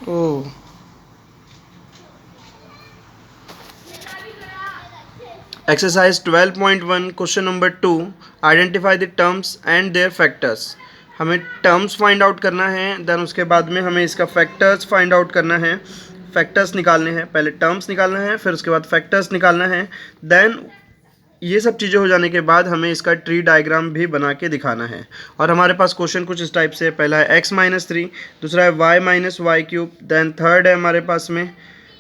O, exercise 12.1 question number 2, identify the terms and their factors. हमें terms find out करना है, then उसके बाद में हमें इसका फैक्टर्स फाइंड आउट करना है, फैक्टर्स निकालने हैं। पहले टर्म्स निकालना है, फिर उसके बाद फैक्टर्स निकालना है। देन ये सब चीज़ें हो जाने के बाद हमें इसका ट्री डायग्राम भी बना के दिखाना है। और हमारे पास क्वेश्चन कुछ इस टाइप से है। पहला है x-3, दूसरा है y-y³, देन थर्ड है हमारे पास में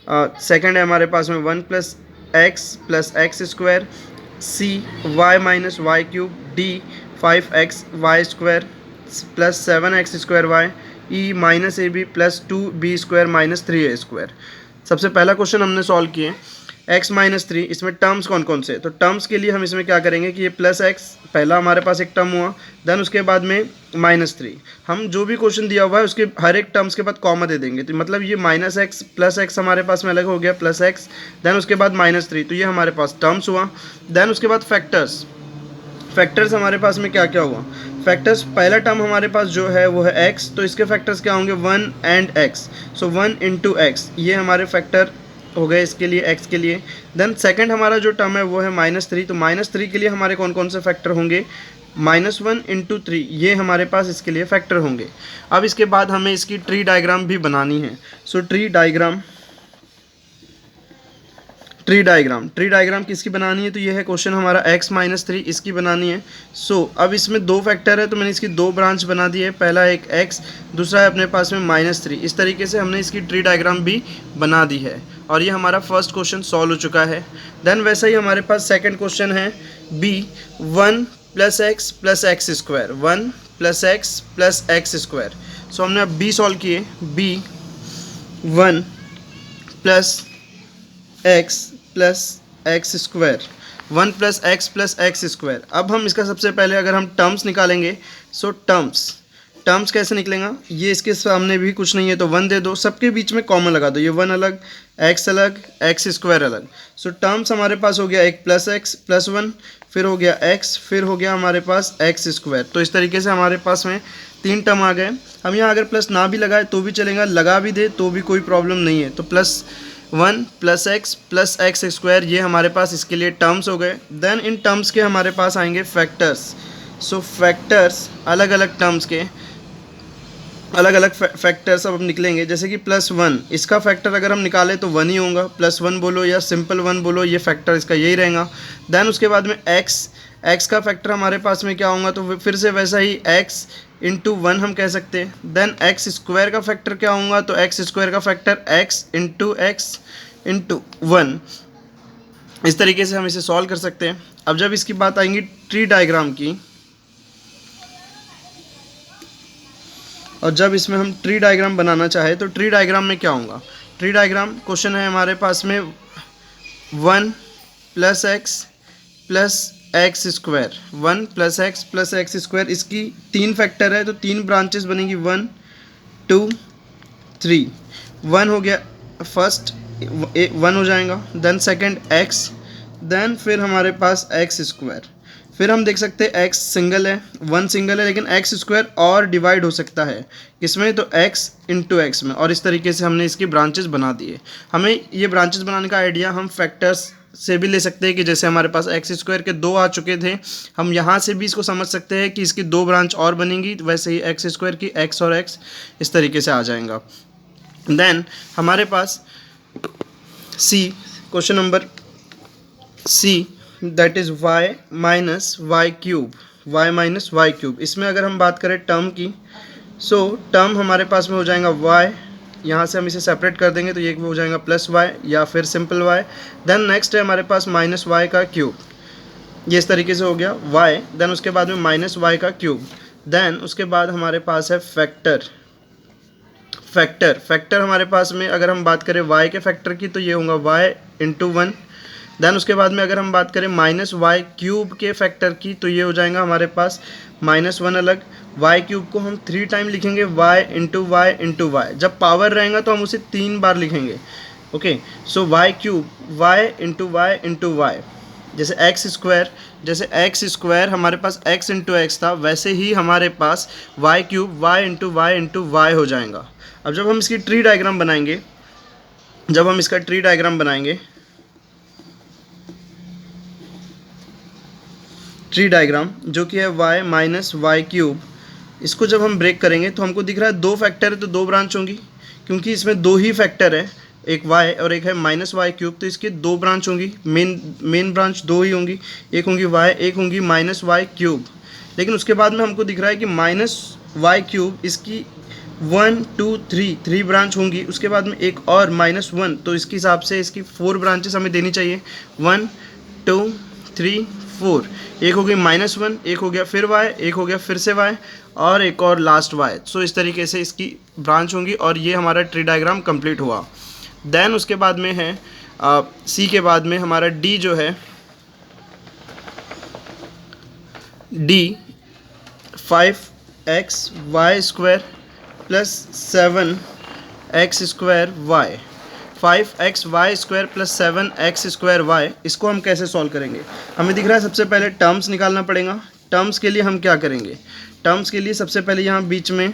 सेकंड है हमारे पास में 1 + x + x², c y-y³, d 5xy² + 7x²y, e -ab + 2b² - 3a²। सबसे पहला क्वेश्चन हमने सॉल्व किए x-3, इसमें टर्म्स कौन कौन से। तो टर्म्स के लिए हम इसमें क्या करेंगे कि ये +x पहला हमारे पास एक टर्म हुआ, देन उसके बाद में -3। हम जो भी क्वेश्चन दिया हुआ है उसके हर एक टर्म्स के बाद कॉमा दे देंगे, तो मतलब ये -x +x हमारे पास में अलग हो गया, +x, देन उसके बाद -3, तो ये हमारे पास टर्म्स हुआ। देन उसके बाद फैक्टर्स, फैक्टर्स हमारे पास में क्या क्या हुआ। फैक्टर्स, पहला टर्म हमारे पास जो है वो है x, तो इसके फैक्टर्स क्या होंगे 1 एंड x, सो 1 × x, ये हमारे फैक्टर हो गए इसके लिए, x के लिए। देन सेकंड हमारा जो टर्म है वो है -3, तो -3 के लिए हमारे कौन कौन से फैक्टर होंगे, -1 × 3, ये हमारे पास इसके लिए फैक्टर होंगे। अब इसके बाद हमें इसकी ट्री डायग्राम भी बनानी है। सो ट्री डायग्राम, ट्री डायग्राम किसकी बनानी है, तो ये है क्वेश्चन हमारा x-3, इसकी बनानी है। सो अब इसमें दो फैक्टर है, तो मैंने इसकी दो ब्रांच बना दी है, पहला एक x, दूसरा है अपने पास में -3। इस तरीके से हमने इसकी ट्री डायग्राम भी बना दी है, और ये हमारा फर्स्ट क्वेश्चन सॉल्व हो चुका है। देन वैसा ही हमारे पास सेकेंड क्वेश्चन है b 1 + x + x², 1 + x + x²। सो हमने अब b सॉल्व किए, b 1 + x + x², 1 + x + x²। अब हम इसका सबसे पहले अगर हम टर्म्स निकालेंगे, सो टर्म्स कैसे निकलेगा, ये इसके सामने भी कुछ नहीं है तो 1 दे दो, सबके बीच में कॉमन लगा दो, ये 1 अलग, x अलग, x² अलग। सो टर्म्स हमारे पास हो गया एक +x + 1, फिर हो गया x, फिर हो गया हमारे पास x²। तो इस तरीके से हमारे पास में 3 टर्म आ गए। हम यहाँ अगर प्लस ना भी लगाए तो भी चलेगा, लगा भी दे तो भी कोई प्रॉब्लम नहीं है। तो +1 + x + x², ये हमारे पास इसके लिए टर्म्स हो गए। देन इन टर्म्स के हमारे पास आएंगे फैक्टर्स। सो फैक्टर्स, अलग अलग टर्म्स के अलग अलग फैक्टर्स अब निकलेंगे। जैसे कि +1, इसका फैक्टर अगर हम निकालें तो 1 ही होगा, +1 बोलो या सिंपल 1 बोलो, ये फैक्टर इसका यही रहेगा। देन उसके बाद में x का फैक्टर हमारे पास में क्या होगा, तो फिर से वैसा ही x × 1 हम कह सकते हैं। देन x² का फैक्टर क्या होगा, तो x² का फैक्टर x × x × 1। इस तरीके से हम इसे सॉल्व कर सकते हैं। अब जब इसकी बात आएंगी ट्री डायग्राम की, और जब इसमें हम ट्री डायग्राम बनाना चाहे तो ट्री डायग्राम में क्या होगा। ट्री डायग्राम क्वेश्चन है हमारे पास में 1 + x + x², 1 + x + x², इसकी 3 फैक्टर है तो 3 ब्रांचेस बनेगी, 1 2 3। 1 हो गया फर्स्ट, 1 हो जाएगा, देन सेकंड x, देन फिर हमारे पास x²। फिर हम देख सकते हैं x सिंगल है, 1 सिंगल है, लेकिन x² और डिवाइड हो सकता है किसमें, तो x × x में। और इस तरीके से हमने इसकी ब्रांचेस बना दिए। हमें ये ब्रांचेस बनाने का आइडिया हम फैक्टर्स से भी ले सकते हैं, कि जैसे हमारे पास x² के 2 आ चुके थे, हम यहाँ से भी इसको समझ सकते हैं कि इसकी 2 ब्रांच और बनेंगी, वैसे ही x² की x और x इस तरीके से आ जाएगा। देन हमारे पास C, question number C, that is y - y³, y - y³। इसमें अगर हम बात करें टर्म की, सो टर्म हमारे पास में हो जाएगा y, यहाँ से हम इसे सेपरेट कर देंगे तो ये हो जाएगा +y या फिर सिंपल y। देन नेक्स्ट है हमारे पास -y³, ये इस तरीके से हो गया y, देन उसके बाद में -y³। देन उसके बाद हमारे पास है फैक्टर हमारे पास में अगर हम बात करें y के फैक्टर की, तो ये होगा y × 1। देन उसके बाद में अगर हम बात करें -y³ के फैक्टर की, तो ये हो जाएगा हमारे पास -1 अलग, y³ को हम 3 टाइम लिखेंगे, y × y × y। जब पावर रहेगा तो हम उसे 3 बार लिखेंगे। Okay, so y³ y × y × y। X square हमारे पास एक्स इंटू एक्स था, वैसे ही हमारे पास y cube y into y हो जाएगा। अब जब हम इसकी ट्री डायग्राम बनाएंगे, जब हम इसका ट्री डायग्राम बनाएंगे, ट्री डायग्राम जो कि है वाई माइनस वाई क्यूब, इसको जब हम ब्रेक करेंगे तो हमको दिख रहा है दो फैक्टर है तो दो ब्रांच होंगी, क्योंकि इसमें दो ही फैक्टर है, एक y और एक है माइनस वाई क्यूब, तो इसके दो ब्रांच होंगी, मेन ब्रांच दो ही होंगी, एक होंगी y एक होंगी माइनस वाई क्यूब। लेकिन उसके बाद में हमको दिख रहा है कि माइनस वाई क्यूब इसकी 1 2 3 ब्रांच होंगी, उसके बाद में एक और -1, तो इसके हिसाब से इसकी 4 ब्रांचेस हमें देनी चाहिए, 1 2 3 4। एक हो गई -1, एक हो गया फिर y, एक हो गया फिर से y और एक और लास्ट y। सो इस तरीके से इसकी ब्रांच होंगी और ये हमारा ट्री डायग्राम कंप्लीट हुआ। देन उसके बाद में है सी के बाद में हमारा डी जो है, D 5xy² plus 7x² y, 5xy² plus 7x² y, इसको हम कैसे सॉल्व करेंगे? हमें दिख रहा है सबसे पहले टर्म्स निकालना पड़ेगा। टर्म्स के लिए हम क्या करेंगे? टर्म्स के लिए सबसे पहले यहाँ बीच में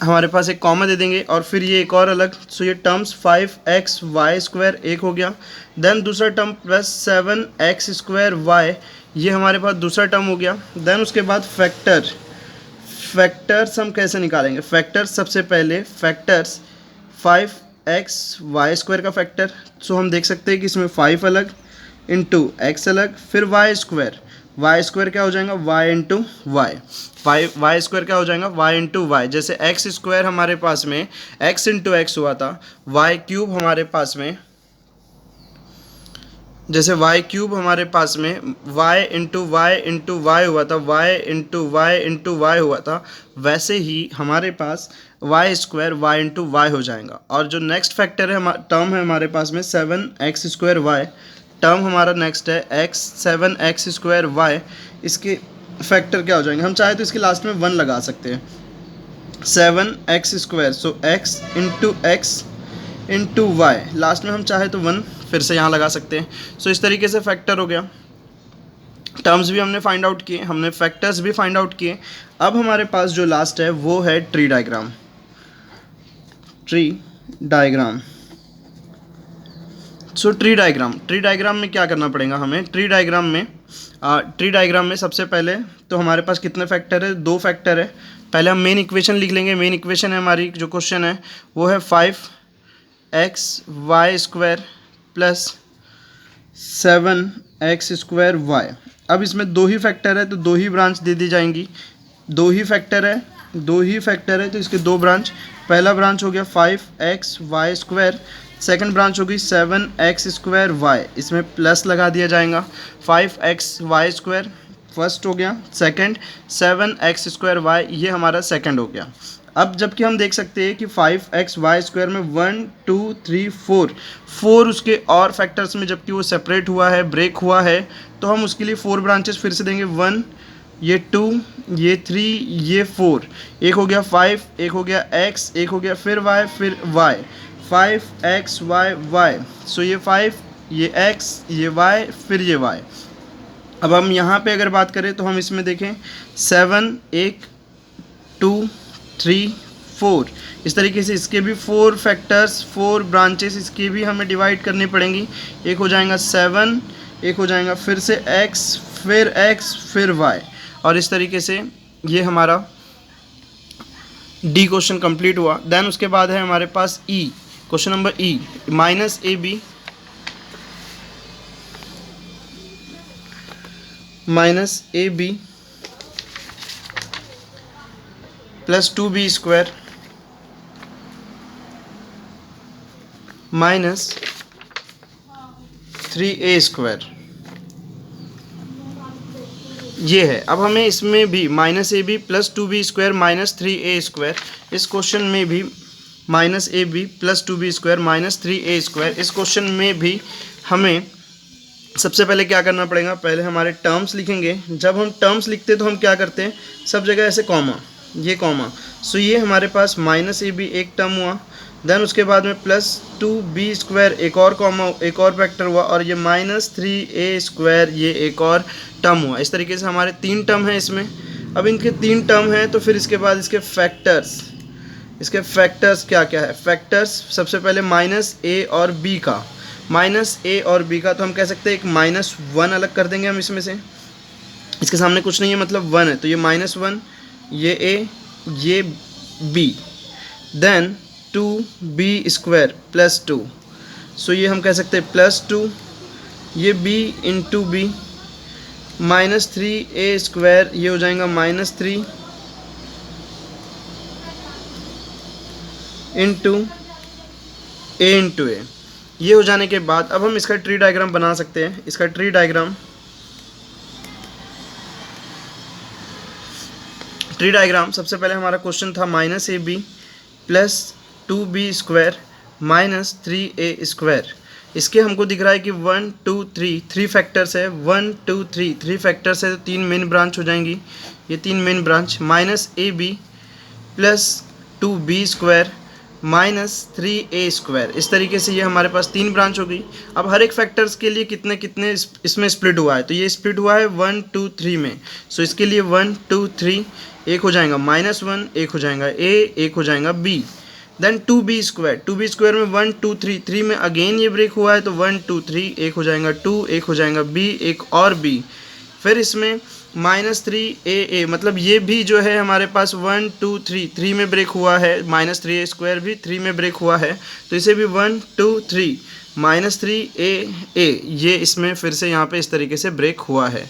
हमारे पास एक कॉमा दे देंगे और फिर ये एक और अलग, सो ये टर्म्स 5xy² एक हो गया। देन दूसरा टर्म प्लस 7x² y, ये हमारे पास दूसरा टर्म हो गया। देन उसके बाद फैक्टर्स हम कैसे निकालेंगे? फैक्टर्स सबसे पहले फैक्टर्स 5xy² का फैक्टर, सो हम देख सकते हैं कि इसमें 5 अलग इंटू x अलग, फिर y² क्या हो जाएगा? y इंटू वाई, y² क्या हो जाएगा? y into y. जैसे x² हमारे पास में x इंटू एक्स हुआ था, y³ हमारे पास में, जैसे y³ हमारे पास में y into y into y हुआ था, y into y into y हुआ था, वैसे ही हमारे पास y² y इंटू वाई हो जाएगा। और जो नेक्स्ट फैक्टर है टर्म है हमारे पास में 7x² y, टर्म हमारा नेक्स्ट है 7x² y, इसके फैक्टर क्या हो जाएंगे? हम चाहे तो इसके लास्ट में 1 लगा सकते हैं, 7x², so x into x into y, last में हम चाहे तो 1 फिर से यहाँ लगा सकते हैं। सो इस तरीके से फैक्टर हो गया। टर्म्स भी हमने फाइंड आउट किए, हमने फैक्टर्स भी फाइंड आउट किए। अब हमारे पास जो लास्ट है वो है ट्री डायग्राम। सो ट्री डायग्राम में क्या करना पड़ेगा हमें? ट्री डायग्राम में सबसे पहले तो हमारे पास कितने फैक्टर है? 2 फैक्टर है। पहले हम मेन इक्वेशन लिख लेंगे। मेन इक्वेशन है हमारी, जो क्वेश्चन है वो है 5xy² प्लस 7x² y। अब इसमें 2 ही फैक्टर है तो 2 ही ब्रांच दे दी जाएंगी। 2 ही फैक्टर है तो इसके 2 ब्रांच, पहला ब्रांच हो गया 5xy², सेकंड ब्रांच होगी 7x² y, इसमें प्लस लगा दिया जाएगा। 5xy² फर्स्ट हो गया, सेकंड 7x² y, ये हमारा सेकंड हो गया। अब जबकि हम देख सकते हैं कि 5xy² में 1 2 3 4 उसके और फैक्टर्स में जबकि वो सेपरेट हुआ है, ब्रेक हुआ है, तो हम उसके लिए 4 ब्रांचेस फिर से देंगे, 1 ये 2 ये 3 ये 4, एक हो गया 5, एक हो गया x, एक हो गया फिर y फिर y, 5xy, सो ये 5 ये x ये y फिर ये y। अब हम यहाँ पे अगर बात करें तो हम इसमें देखें 7 1 2 3 4, इस तरीके से इसके भी 4 फैक्टर्स 4 ब्रांचेस इसके भी हमें डिवाइड करनी पड़ेंगी। एक हो जाएगा 7, एक हो जाएगा फिर से x फिर y, और इस तरीके से ये हमारा डी क्वेश्चन कंप्लीट हुआ। देन उसके बाद है हमारे पास E, question number E, -ab plus 2b² minus 3a², ये है। अब हमें इसमें भी -ab plus 2b² minus 3a², इस क्वेश्चन में भी -ab plus 2b² minus 3a², इस क्वेश्चन में भी हमें सबसे पहले क्या करना पड़ेगा? पहले हमारे टर्म्स लिखेंगे। जब हम टर्म्स लिखते हैं तो हम क्या करते हैं? सब जगह ऐसे कॉमा, ये कॉमा, सो ये हमारे पास माइनस ए बी एक टर्म हुआ, देन उसके बाद में प्लस 2b² एक और कॉमा, एक और फैक्टर हुआ, और ये माइनस 3a² ये एक और टर्म हुआ। इस तरीके से हमारे 3 टर्म हैं इसमें। अब इनके 3 टर्म हैं तो फिर इसके बाद इसके फैक्टर्स क्या क्या है। फैक्टर्स सबसे पहले माइनस ए और बी का, तो हम कह सकते हैं एक -1 अलग कर देंगे हम इसमें से, इसके सामने कुछ नहीं है मतलब 1 है, तो ये -1, ये ए, ये बी, देन 2b² प्लस 2, सो ये हम कह सकते हैं +2, ये b इंटू बी, -3a² ये हो जाएगा -3 इंटू a इंटू ए। ये हो जाने के बाद अब हम इसका ट्री डायग्राम बना सकते हैं। इसका ट्री डायग्राम सबसे पहले हमारा क्वेश्चन था -ab plus 2b² minus 3a²। इसके हमको दिख रहा है कि 1 2 3 फैक्टर्स है, 1 2 3 फैक्टर्स है, तो 3 मेन ब्रांच हो जाएंगी, ये 3 main branch, -ab plus 2b² minus 3a²। इस तरीके से ये हमारे पास 3 ब्रांच हो गई। अब हर एक फैक्टर्स के लिए कितने कितने इसमें स्प्लिट हुआ है, तो ये स्प्लिट हुआ है 1 2 3 में, सो इसके लिए 1 2 3 एक हो जाएगा -1, एक हो जाएगा a, एक हो जाएगा b, देन 2b² में 1 2 3 में अगेन ये ब्रेक हुआ है, तो 1 2 3 एक हो जाएगा 2, एक हो जाएगा b, एक और b, फिर इसमें -3a मतलब ये भी जो है हमारे पास 1 2 3 में ब्रेक हुआ है, -3a² भी 3 में ब्रेक हुआ है, तो इसे भी 1 2 3 -3a ये इसमें फिर से यहाँ पे इस तरीके से ब्रेक हुआ है।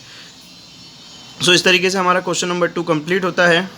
सो इस तरीके से हमारा क्वेश्चन नंबर 2 कंप्लीट होता है।